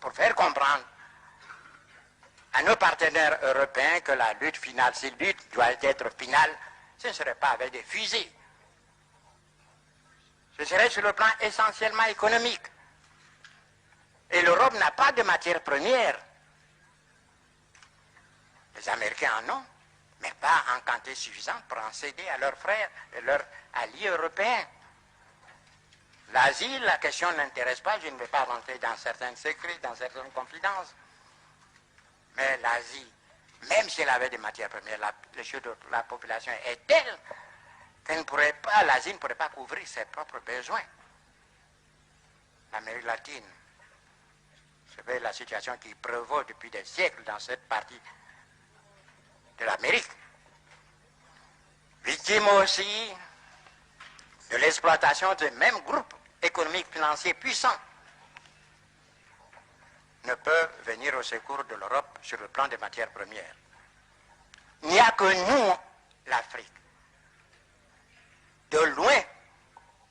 pour faire comprendre à nos partenaires européens que la lutte finale, si la lutte doit être finale, ce ne serait pas avec des fusées. Ce serait sur le plan essentiellement économique. Et l'Europe n'a pas de matières premières. Les Américains en ont, mais pas en quantité suffisante pour en céder à leurs frères et leurs alliés européens. L'Asie, la question n'intéresse pas, je ne vais pas rentrer dans certains secrets, dans certaines confidences. Mais l'Asie, même si elle avait des matières premières, la population est telle qu'elle ne pourrait pas, l'Asie ne pourrait pas couvrir ses propres besoins. L'Amérique latine, c'est la situation qui prévaut depuis des siècles dans cette partie de l'Amérique. Victime aussi de l'exploitation de mêmes groupes économiques financiers puissants, ne peuvent venir au secours de l'Europe sur le plan des matières premières. Il n'y a que nous, l'Afrique, de loin,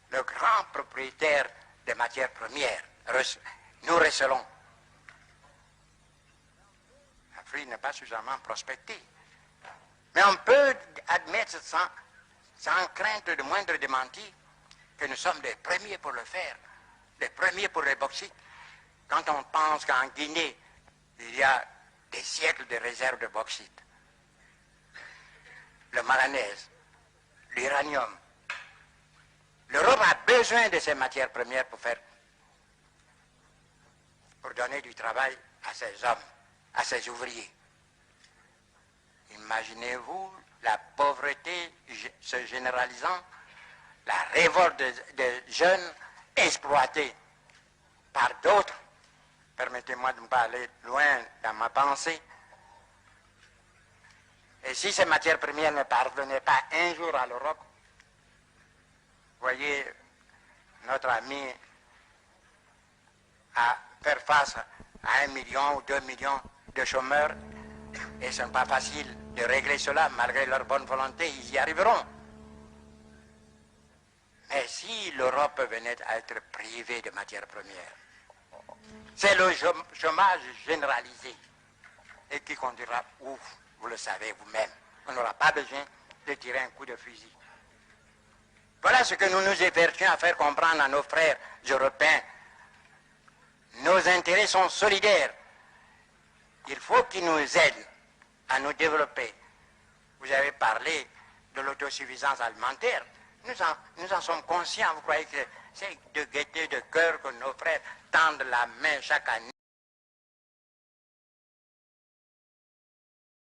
le grand propriétaire des matières premières. Nous recelons. L'Afrique n'est pas suffisamment prospectée. Mais on peut admettre sans crainte de moindre démenti que nous sommes les premiers pour le faire, les premiers pour les bauxites. Quand on pense qu'en Guinée, il y a des siècles de réserves de bauxite, le manganèse, l'uranium, l'Europe a besoin de ces matières premières pour donner du travail à ses hommes, à ses ouvriers. Imaginez-vous la pauvreté se généralisant, la révolte des jeunes exploités par d'autres. Permettez-moi de ne pas aller loin dans ma pensée. Et si ces matières premières ne parvenaient pas un jour à l'Europe, voyez, notre ami à faire face à 1 million ou 2 millions de chômeurs, et ce n'est pas facile de régler cela, malgré leur bonne volonté, ils y arriveront. Mais si l'Europe venait à être privée de matières premières, c'est le chômage généralisé et qui conduira où, vous le savez vous-même. On n'aura pas besoin de tirer un coup de fusil. Voilà ce que nous nous efforçons à faire comprendre à nos frères européens. Nos intérêts sont solidaires. Il faut qu'ils nous aident à nous développer. Vous avez parlé de l'autosuffisance alimentaire. Nous en sommes conscients. Vous croyez que c'est de gaieté de cœur que nos frères tendent la main chaque année